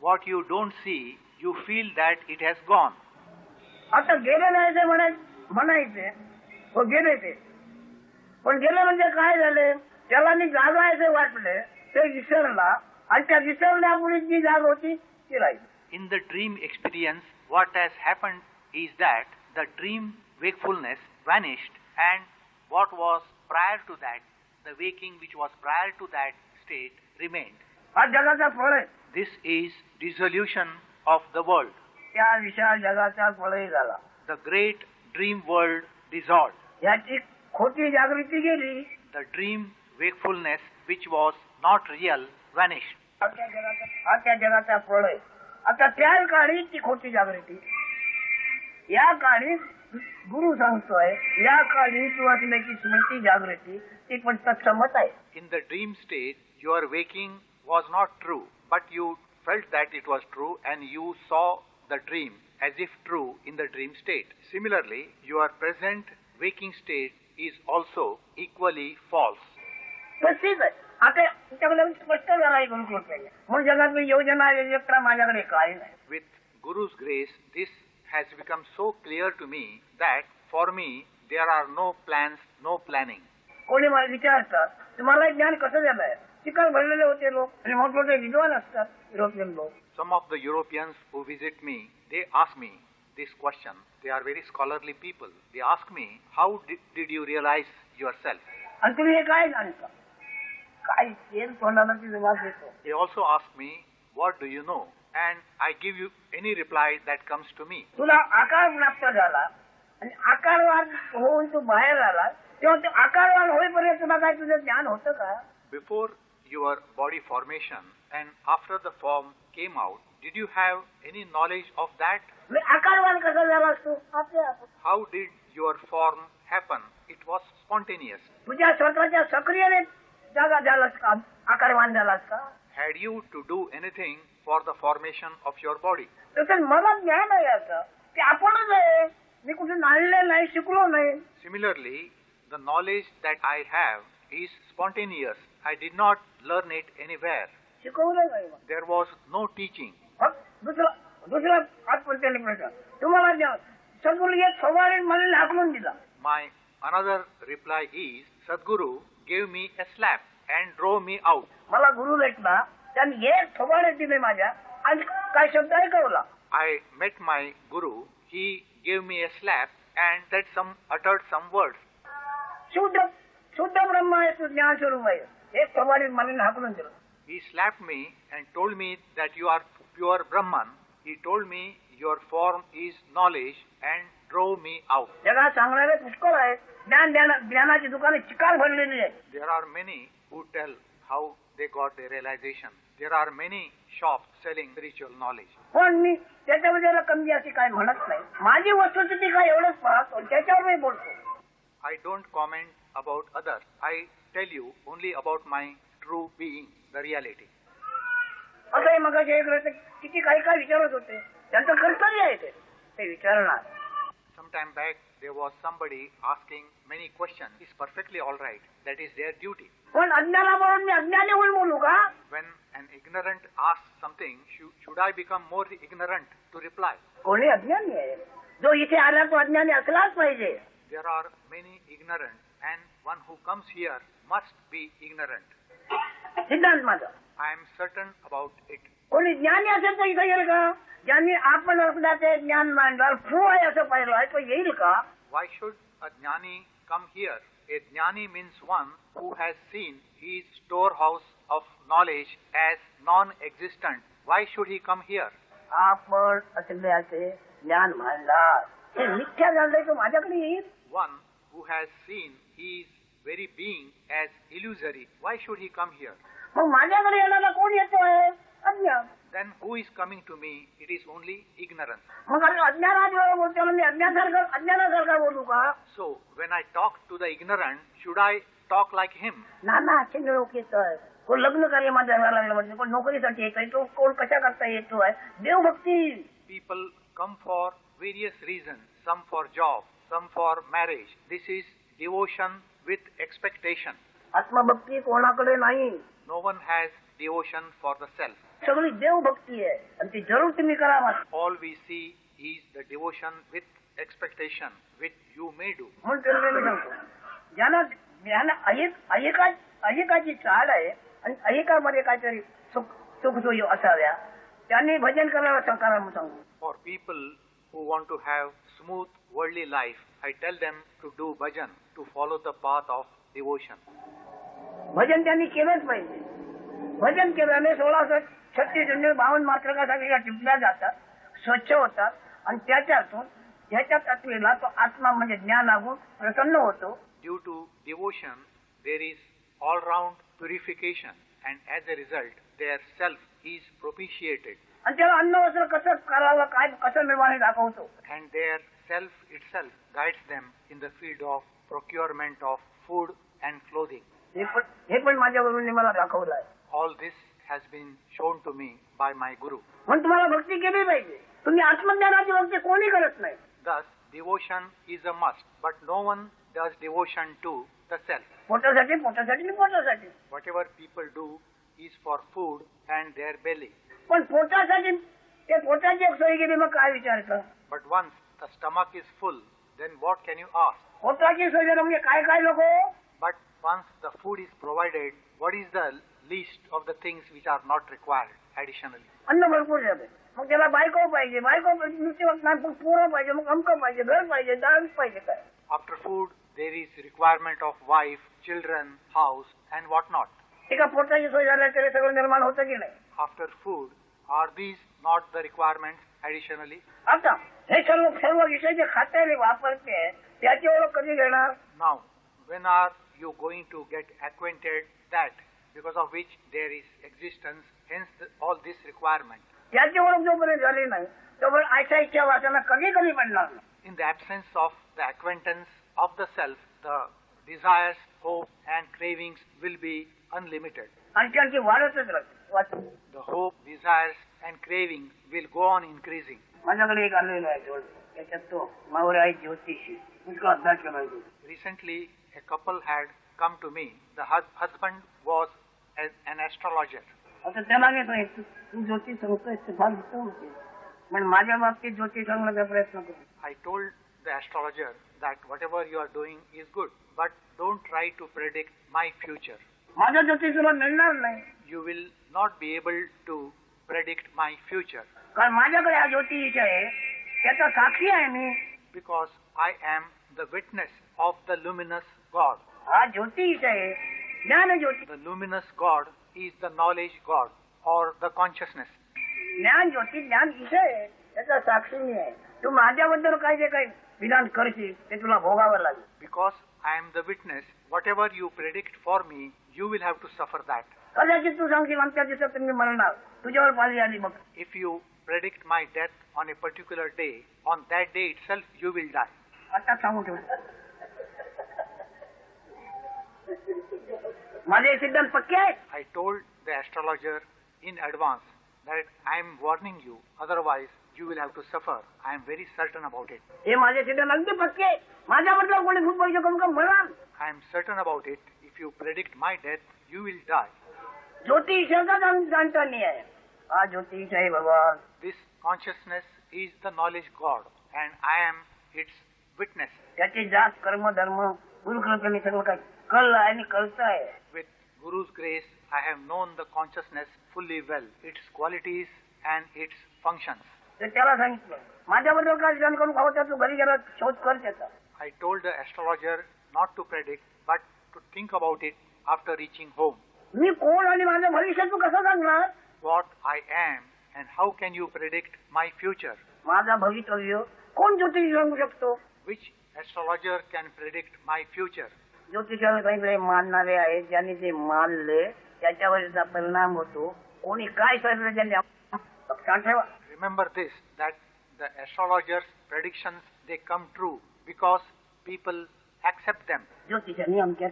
What you don't see, you feel that it has gone. आता गेलं नाही ते म्हणायचे, हो गेले ते. पण गेलं म्हणजे काय झाले? त्याला मी जागा आहे ते वाटले, ते विसरला आणि त्या विसरण्यामुळे जी जागा होती ती राहिली. In the dream experience, what has happened is that the dream wakefulness vanished, and what was prior to that, the waking which was prior to that state, remained. हा जगाचा फळ आहे. This is dissolution of the world. त्या विशाल जगाचा फळही झाला. The great dream world dissolved. याची खोटी जागृती गेली. The dream wakefulness which was not real vanished. हा त्या जगाचा फळ आहे. आता त्या काळी ती खोटी जागृती, या काळी गुरु सांगतोय, या काळी तू असण्याची स्मृती जागृती ती पण तत्समत आहे. In the dream state, your waking was not true, but you felt that it was true and you saw the dream as if true in the dream state. Similarly, your present waking state is also equally false. तशीच आहे. आता तुमच्याकडे स्पष्ट झाला आहे गुरुकुल पहिले. म्हणून जगात मी योजना योजना माझ्याकडे काही नाही. With Guru's grace, this has become so clear to me that for me there are no plans, no planning. कोणी मला विचारतात, तुम्हाला ज्ञान कसं झालंय? शिकार भरलेले होते लोक आणि मोठमोठे विद्वान असतात युरोपियन लोक. Some of the Europeans who visit me, they ask me this question. They are very scholarly people. They ask me, how did you realize yourself? आणि तुम्ही हे काय जाणता? काय तेल तोंडाला ती जबाब देतो. They also ask me, what do you know? And I give you any reply that comes to me. तुला आकार प्राप्त झाला आणि आकारवान होऊन तू बाहेर आला, तेव्हा ते आकारवान होईपर्यंत तुला काय तुझं ज्ञान होतं का? Before your body formation and after the form came out, did you have any knowledge of that? आकारवान कसा झालास तू? How did your form happen? It was spontaneous. तुझ्या स्वतःच्या सक्रियने जागा झालास का? आकारवान झालास का? Had you to do anything for the formation of your body? तसं मला ज्ञान आहे याचं की आपणच आहे. मी कुठे नाळले नाही, शिकलो नाही. Similarly, the knowledge that I have is spontaneous. I did not learn it anywhere. शिकवलं नाही. There was no teaching. दुसरा आत्महत्याने प्रश्न, तुम्हाला ज्ञान सद्गुरू एक सवारी मला हाकलून दिला. My another reply is, Sadguru gave me a slap and drove me out. मला गुरु भेटला, त्यांनी एक थोबाडे दिले माझ्या आणि काय शब्द ऐकवला. I met my guru. He gave me a slap and uttered some words. शुद्ध ब्रह्म आहे तू, ज्ञान स्वरूप आहे. एक थोबाडे मला हाकलून दिलं. He slapped me and told me that you are pure Brahman. He told me your form is knowledge and drove me out. जगात सांगणारे पुष्कळ आहेत. ज्ञानाची दुकाने चिकार भरलेली आहे. There are many who tell how they got their realization. There are many shops selling spiritual knowledge. पण मी त्याच्यामध्ये कमी अशी काय म्हणत नाही. माझी वस्तुस्थिती काय एवढंच पाहतो, त्याच्यावर मी बोलतो. I don't comment about others. I tell you only about my true being, the reality. असं मग किती काही काय विचारत होते. त्यांचं कर्तव्य आहे ते विचारणार. Sometime back there was somebody asking many questions. It's perfectly all right. That is their duty. पण अज्ञानावरून मी अज्ञानी होऊन बोलू का? When an ignorant asks something, should I become more ignorant to reply? कोणी अज्ञानी आहे. जो इथे आला तो अज्ञानी असलाच पाहिजे. There are many ignorant and one who comes here must be ignorant. सिद्धांत माझा. I am certain about it. कोणी ज्ञानी असेल तर इथे येईल का? ज्यांनी आपण असला ते ज्ञान मांडलं फू आहे असं पाहिलं आहे तो येईल का? Why should a jnani come here? A jnani means one who has seen his storehouse of knowledge as non-existent. Why should he come here? आपण असल्याचे ज्ञान मांडणार हे मिथ्या झालंय तो माझ्याकडे येईल. One who has seen his very being as illusory. Why should he come here? मग माझ्याकडे येणारा कोण येतोय? अज्ञान. Then who is coming to me? It is only ignorance. मग अज्ञानात बोलतो मी अज्ञानासारखा बोलू का? So when I talk to the ignorant, should I talk like him? नाना चिंग लोक येतोय. कोण लग्न कार्यामध्ये लागलं म्हणजे कोण नोकरीसाठी येतोय तो कोण कशा करता येतोय. देवभक्ती. People come for various reasons. Some for job, some for marriage. This is devotion with expectation. आत्मभक्ती कोणाकडे नाही. No one has devotion for the self. सगळी देवभक्ती आहे आणि ती जरूर तुम्ही करा. All we see is the devotion with expectation, which you may do. म्हणून त्याला मी सांगतो ज्यांना ऐकाची चाल आहे आणि ऐकामध्ये काहीतरी सुख सोयी असाव्या त्यांनी भजन करायला संकाराम सांगू. For people who want to have smooth worldly life, I tell them to do bhajan, to follow the path of devotion. भजन त्यांनी केलंच पाहिजे. भजन केल्याने 1636 मात्रकासाठी टिपल्या जातात, स्वच्छ होतात आणि त्याच्यातून ह्याच्या तत्वेला तो आत्मा म्हणजे ज्ञान लागून प्रसन्न होतो. Due to devotion, there is all-round purification, and as a result, their self is propitiated. आणि त्याला अन्न वस्त्र कसं करावं काय कसं निर्माण दाखवतो. And their self itself guides them in the field of procurement of food and clothing. हे पण माझ्या गुरुंनी मला दाखवलं आहे. All this has been shown to me by my Guru. म्हणून तुम्हाला भक्ती केली पाहिजे. तुम्ही आत्मज्ञानाची भक्ती कोणी करत नाही. Thus, devotion is a must, but no one does devotion to the self. पोटासाठी. Whatever people do is for food and their belly. पण पोटासाठी ते पोटाची एक सोय केली मग काय विचारतं. But once the stomach is full, then what can you ask? पोटाची सोय म्हणजे काय नको. But once the food is provided, what is the least of the things which are not required additionally? अन्न भरपूर जाते. मग त्याला बायको पाहिजे पूर्ण पाहिजे मग अमकं पाहिजे घर पाहिजे दाळ पाहिजे काय. After food, there is requirement of wife, children, house, and what not. एका पोटाची सोय झाल्यास तरी सगळं निर्माण होतं की नाही. After food, are these not the requirements additionally? आता हे सर्व विषय जे खात्याने वापरते त्याची ओळख कधी घेणार. Now, when are you going to get acquainted that because of which there is existence, hence all this requirement? याची ओळख जोपर्यंत झाली नाही तोपर्यंत आशा इच्छा वासना कधी पडणार नाही. In the absence of the acquaintance of the self, the desires, hope, and cravings will be unlimited. आणखी वाढतच राहते. The hope, desires, and cravings will go on increasing. माझ्याकडे एक आलेला आहे त्याच्यात तो मावळे आहे ज्योतिषी इतका अभ्यास केला. Recently, a couple had come to me. The husband was an astrologer. आता त्याला नाही तू ज्योतिष सांगतोय ते फार उत्तम होते पण माझ्या बाबतीत ज्योतिष सांगण्याचा प्रयत्न करतो. I told the astrologer that whatever you are doing is good, but don't try to predict my future. माझा ज्योतिष तुला मिळणार नाही. You will not be able to predict my future. कारण माझ्याकडे हा ज्योतिष आहे त्याचा साक्षी आहे मी. Because I am the witness of the luminous God. हा ज्योतिष आहे ज्ञान ज्योतिष. The luminous God is the knowledge God or the consciousness. ज्ञान ज्योतिष ज्ञान विषय आहे त्याचा साक्षी मी आहे. तू माझ्याबद्दल काय जे काही विधान करशील ते तुला भोगावं लागेल. Because I am the witness, whatever you predict for me, you will have to suffer that. कदाचित तू सांगशील आमच्या दिवसात मी मरणार, तुझ्यावर पाळी आली बघ. If you predict my death on a particular day, on that day itself you will die. आता सांगू ठेव. माझे सिद्धांत पक्के आहेत. I told the astrologer in advance that I am warning you, otherwise you will have to suffer. I am very certain about it. हे माझे सिद्धांत अगदी पक्के आहेत. माझ्याबद्दल कोणी खूप पैसे करून का मरण. I am certain about it. If you predict my death, you will die. ज्योतिषाचा जाणता नाही आहे. हा ज्योतिष आहे बाबा. This consciousness is the knowledge God, and I am its witness. त्याचे जात कर्म धर्म गुरुकृपेने सगळं काही कळलं आणि कळतं आहे. With Guru's grace, I have known the consciousness fully well, its qualities and its functions. तर त्याला सांगितलं माझ्याबद्दल काय विधान करून खावं त्या तू घरी गेला शोध कर त्याचा. I told the astrologer not to predict, but to think about it after reaching home. मी कोण आणि माझं भविष्य तू कसं सांगणार. What I am and how can you predict my future? माझा भवितव्य कोण ज्योतिष सांगू शकतो. Which astrologer can predict my future? ज्योतिषाला सांगितले मानणारे आहेत, ज्यांनी ते मानले त्याच्यावर त्याचा परिणाम होतो. कोणी काय सांगितलं त्यांनी लक्षात ठेवा. Remember this, that the astrologers' predictions, they come true because people accept them. ज्योतिषाने अमक्या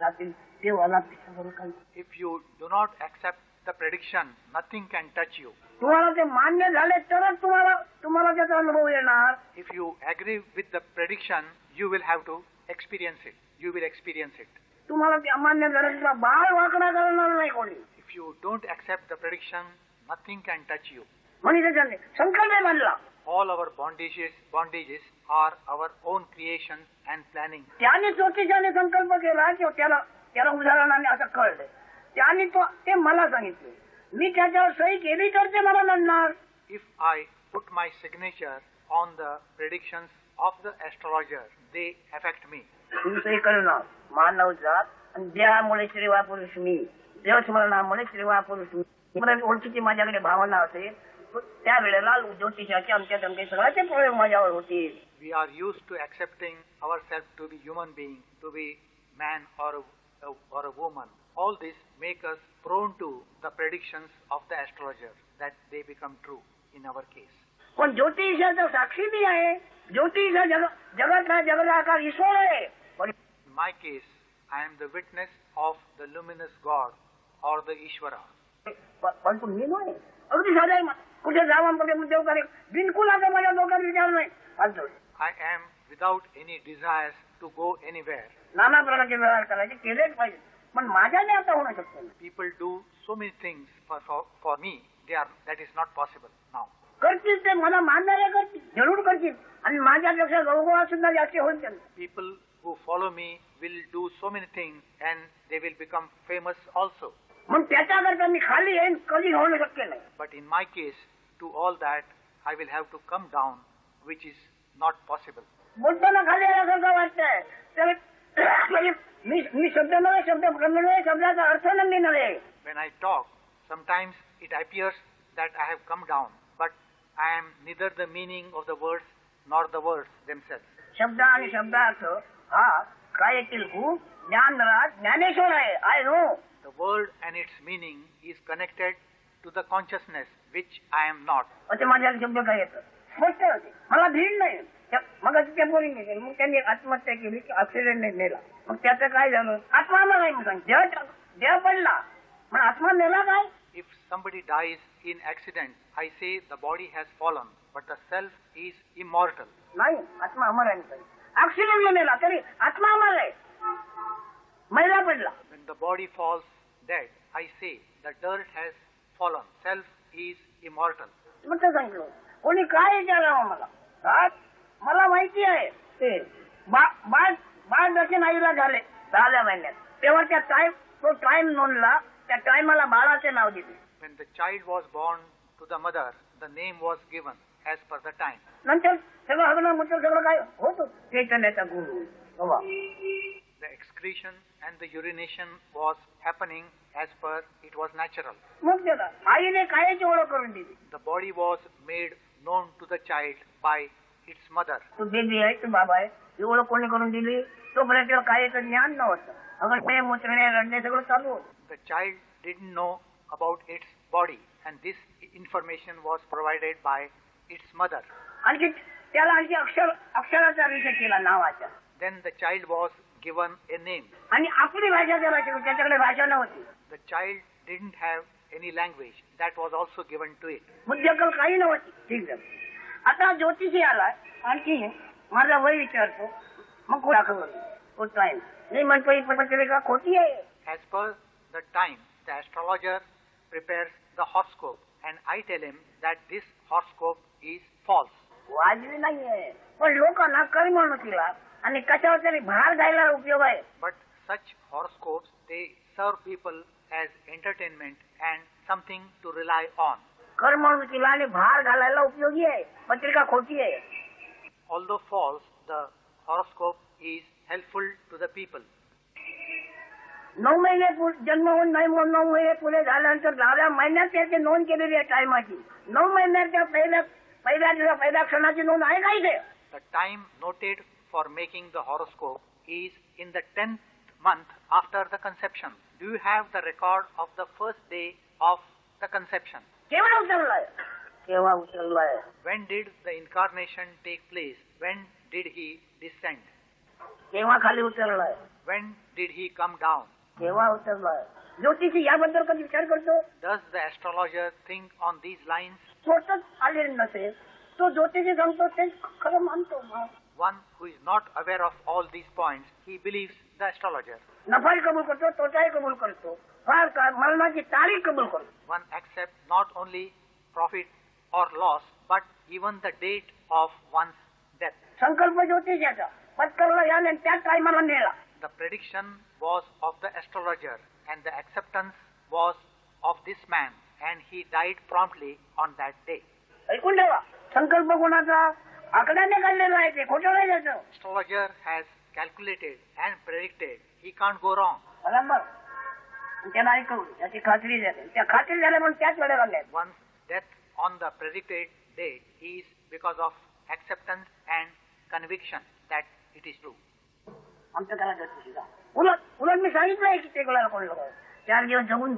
रात्री देवाला पिसवलं काही. If you do not accept the prediction, nothing can touch you. तुम्हाला ते मान्य झाले तरच तुम्हाला त्याचा अनुभव येणार. If you agree with the prediction, you will have to experience it. You will experience it. तुम्हाला ते अमान्य झालं तुला बाळ वाकडा करणार नाही कोणी. If you don't accept the prediction, nothing can touch you. म्हणून त्याच्याने संकल्प बांधला. All our bondages are our own creation and planning. त्याने ज्योतिषाने संकल्प केला की त्याला उदाहरणाने असं कळलं. त्याने ते मला सांगितले. मी त्याच्यावर सही केली तर ते मला नडणार. If I put my signature on the predictions of the astrologer, they affect me. तुम्ही सही करणार मानव जात आणि देहामुळे श्रीवा पुरुष मी, देवस्मरणामुळे श्रीवा पुरुष मी. मला ओळखीची माझ्याकडे भावना असेल त्यावेळेला ज्योतिषाचे आमच्या सगळ्याचे प्रयोग माझ्यावर होतील. We are used to accepting ourselves to be human being, to be man or a woman. All this make us prone to the predictions of the astrologer, that they become true in our case. पण ज्योतिषाचा साक्षी मी आहे. ज्योतिष जगातला जगदाकार ईश्वर आहे. In my case, I am the witness of the luminous God or the Ishvara. पण तू मी नाही. अगदी साधा आहे. कुठे जावा देव करे बिलकुल आता माझ्या डोक्यात विचार नाही. फालतू. I am without any desires to go anywhere. नाना प्रकारचे व्यवहार करायचे केलेच पाहिजे. पण माझ्याने आता होणं शक्य नाही. People do so many things for me. That is not possible now. करतील ते मला मानणारे करतील जरूर करतील आणि माझ्यापेक्षा गौगोळा सुद्धा जास्त होईल त्यांना. People who follow me will do so many things and they will become famous also. मग त्याच्याकरता मी खाली येईन कधी होणं शक्य नाही. But in my case, to all that, I will have to come down, which is not possible. बोलताना खाली यायसारखं वाटतंय. तर मी शब्द नव्हे शब्द नव्हे शब्दाचा अर्थ नाही नव्हे. When I talk, sometimes it appears that I have come down, but I am neither the meaning of the words nor the words themselves. शब्द आणि शब्दार्थ हा कायतील खूप ज्ञानराज ज्ञानेश्वर आहे. I know. The word and its meaning is connected to the consciousness, which I am not. असे माझ्या शब्द काय येतं स्पष्ट होते. मला भीड नाही. मग त्या बोलिंग केली. मग त्यांनी आत्महत्या केली की ऍक्सिडेंट नेला. मग त्याचं काय झालं. आत्मा मला मग सांग देह पडला मग आत्मा नेला काय. If somebody dies in accident, I say the body has fallen, but the self is immortal. नाही आत्मा अमर आहे. ऍक्सिडेंट नेला तरी आत्मा अमर आहे. मैला पडला. When the body falls dead, I say the dirt has fallen. Self is immortal. मग ते सांगितलं कोणी काय विचारावं मला. मला माहिती आहे ते बाळ दर्शन आईला झाले 10 महिन्यात तेव्हा तो टाइम नोंदला. त्या टाइमाला बाळाचे नाव दिले. When the child was born to the mother, the name was given as per the time. नंतर सगळं हगणं म्हटलं सगळं काय होतं चैतन्याचा गुरु. The excretion and the urination was happening as per it was natural. मग त्याला आईने कायची ओळख करून दिली. The body was made known to the child by its mother. तू बेबी आहे, तू बाबा आहे, ही ओळख कोणी करून दिली? तोपर्यंत त्याला कार्याचं ज्ञान नव्हतं. अगर प्रेम मुचणे रडणे सगळं चालू होतं. The child didn't know about its body, and this information was provided by its mother. आणखी त्याला आणखी अक्षराचा विषय केला नावाचा. Then the child was given a name. आणि आपली भाषा त्याला शिकवली, त्याच्याकडे भाषा नव्हती. The child didn't have any language. That was also given to it. बुद्धिकल काही नव्हती. ठीक आहे. आता ज्योतिषी आला आणखी माझा वय विचारतो, मग कोण दाखवलं टाइम नाही म्हणतो ही पत्रिका खोटी आहे. As per the time, the astrologer prepares the horoscope, and I tell him that this horoscope is false. वाजवी नाहीये, पण लोकांना कर्मणुकीला आणि कशावर तरी भार घालायला उपयोग आहे. But such horoscopes, they serve people as entertainment and something to rely on. कर्मणुकीला आणि भार घालायला उपयोगी आहे. पत्रिका खोटी आहे. Although false, the horoscope is helpful to the people. 9 महिने जन्म होऊन 9 महिने पुढे झाल्यानंतर 10व्या महिन्यात त्याची नोंद केलेली आहे टायमाची. 9 महिन्याच्या पहिल्या क्षणाची नोंद आहे का इथे? The time noted for making the horoscope is in the 10th month after the conception. Do you have the record of the first day of the conception? केव्हा उचललाय? केव्हा उचललाय? When did the incarnation take place? When did he descend? केव्हा खाली उचललाय? When did he come down? केव्हा उचललाय? ज्योतिषी याबद्दल कधी विचार करतो? Does the astrologer think on these lines? स्वतःच आलेले नसेल तो ज्योतिषी सांगतो ते खरं मानतो. One who is not aware of all these points, he believes the astrologer. नफाही कबूल करतो, तोटाही कबूल करतो, फार काय मरणाची तारीख कबूल करतो. One accepts not only profit or loss, but even the date of one's death. संकल्प ज्योतिषाचा पत्करला याने त्या टायमाला नेला. The prediction was of the astrologer, and the acceptance was of this man, and he died promptly on that day. ऐकून ठेवा, संकल्प कोणाचा? आकड्याने काढलेला आहे, ते खोटं नाही त्याचं. Astrologer has calculated and predicted. He can't go wrong. बरोबर. त्याला ऐकवून त्याची खात्री झाली. त्या खात्री झाल्या म्हणून त्याच वेळेला आल्या. One's death on the predicted date is because of acceptance and conviction that it is true. आमचं त्याला ज्योतिषीला उलट मी सांगितलंय की ते कोणाला कोण लोक 4 दिवस जगून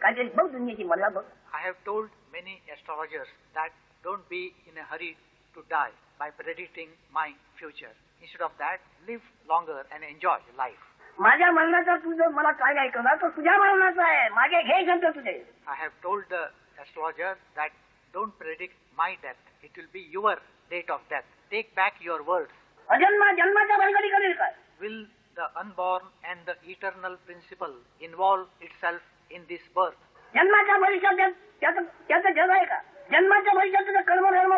काहीतरी बघ दुनियेची मला बघ. I have told many astrologers that don't be in a hurry to die by predicting my future. Instead of that, live longer and enjoy life. माझ्या मरणाचा तुझं मला काय ऐकवला तो तुझ्या मरणाचा आहे. मागे घे शब्द तुझे. I have told the astrologer that don't predict my death. It will be your date of death. Take back your words. जन्माच्या भानगडी करेल काय? Will the unborn and the eternal principle involve itself in this birth? जन्माच्या भविष्यात त्याचं जग आहे का? जन्माच्या भविष्यात तुझं कर्मधर्म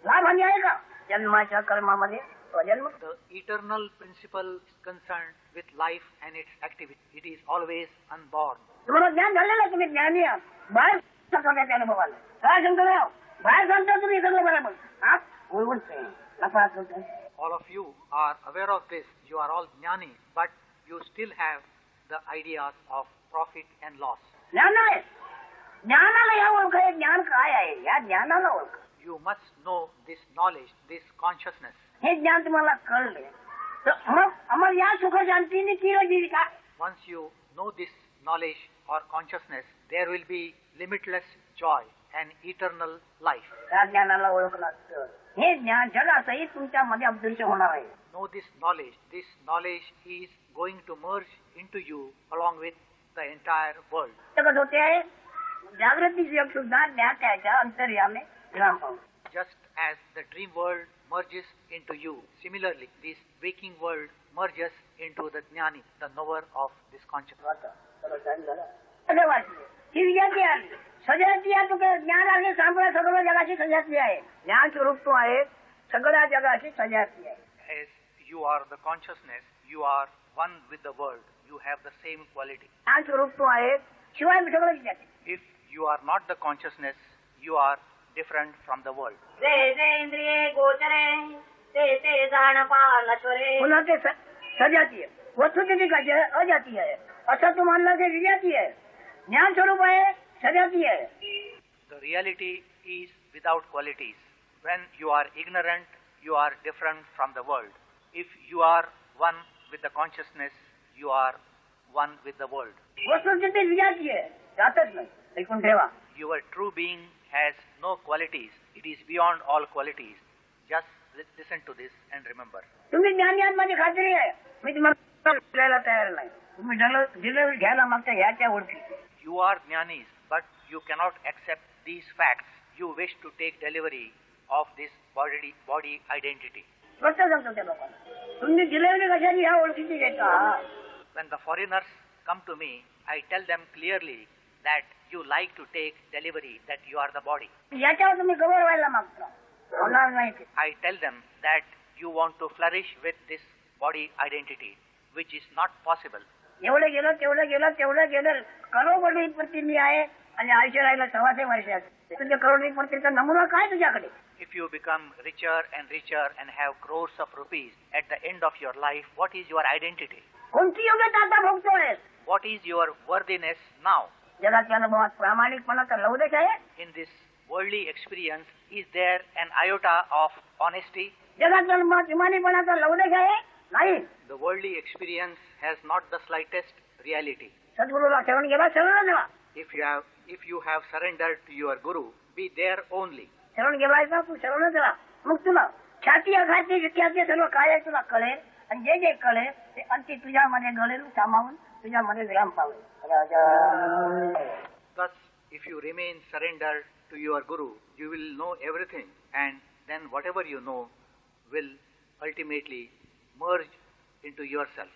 लाभहानी आहे का? जन्माच्या कर्मामध्ये स्वजन्म. The eternal principle is concerned with life and its activity. It is always unborn. तुम्हाला ज्ञान झालेलं आहे, तुम्ही ज्ञानी आहात. बाहेर सांगतो त्या अनुभवाला काय सांगतो नाही बाहेर सांगतो तुम्ही सगळं बरोबर. हा बोलते नफात होतं. All of you are aware of this. You are all jnani, but you still have the ideas of profit and loss. ज्ञान नाही. ज्ञानाला या ओळख आहे. ज्ञान काय आहे? या ज्ञानाला ओळख. You must know this knowledge, this consciousness. हे ज्ञान तुम्हाला कळले तर मग आम्हाला या सुख शांतीने किरण दिली का? Once you know this knowledge or consciousness, there will be limitless joy and eternal life. त्या ज्ञानाला ओळखलं तर हे ज्ञान जगासहित तुमच्यामध्ये अदृश्य होणार आहे. Know this knowledge. This knowledge is going to merge into you along with the entire world. कसं होते जागृती जग सुद्धा ज्ञात्याच्या अंतर्यामे विराम पावतो. Just as the dream world merges into you, similarly, this waking world merges into the jnani, the knower of this consciousness. ही विजाती आली सजाती आहे. तो ज्ञान आहे सांभाळ सगळ्या जगाची सजाती आहे. ज्ञान स्वरूप तो आहे सगळ्या जगाची सजाती आहे. As you are the consciousness, you are one with the world. You have the same quality. ज्ञान स्वरूप तो आहे शिवाय सगळं विजाती. If you are not the consciousness, you are different from the world. इंद्रिये गोचरे ते ते जाण पाहनश्वरे. पुन्हा ते सजाती आहे. वस्तुस्थिती काय अजाती आहे असं तू मानला ते विजाती आहे. ज्ञान स्वरूप आहे सजाती आहे. The reality is without qualities. When you are ignorant, you are different from the world. If you are one with the consciousness, you are one with the world. वस्तुस्थिती विजाची आहे, जातच नाही. ऐकून ठेवा. Your true being has no qualities. It is beyond all qualities. Just listen to this and remember. तुम्ही ज्ञानी आहात माझी खात्री आहे. मी तुम्हाला बोलायला तयार नाही. तुम्ही डिलिव्हरी घ्यायला मागता ह्याच्या ओळखी. You are jnanis, but you cannot accept these facts. You wish to take delivery of this body identity. स्पष्ट सांगतो त्या लोकांना. तुम्ही डिलिव्हरी कशाची ह्या ओळखीची घेता? When the foreigners come to me, I tell them clearly that you like to take delivery, that you are the body. याच्यावर तुम्ही गौरव व्हायला मागता. होणार नाही ते. I tell them that you want to flourish with this body identity, which is not possible. एवढं गेलं करोडपती मी आहे आणि आयुष्य राहिलं 125 वर्षात. तुझ्या करोडपतीचा नमुना काय तुझ्याकडे? If you become richer and have crores of rupees at the end of your life, what is your identity? कोणती योग्यता आता भोगतोय? What is your worthiness now? जगाच्या अनुभवात प्रामाणिकपणाचा लवलेश आहे? In this worldly experience, is there an iota of honesty? जगाच्या अनुभवात इमानीपणाचा लवलेश आहे? नाही. The worldly experience has not the slightest reality. सद्गुरूला शरण गेला, शरण गेला. If you have surrendered to your guru, be there only. शरण गेलायचा तू शरण गेला. मग तुला ख्याती अघाती विख्याती सर्व काय आहे तुला कळेल आणि जे कळेल ते अंती तुझ्यामध्ये घडेल, सामावून तुझ्यामध्ये विराम पावेल. Thus, if you remain surrendered to your guru, you will know everything, and then whatever you know will ultimately merge into yourself.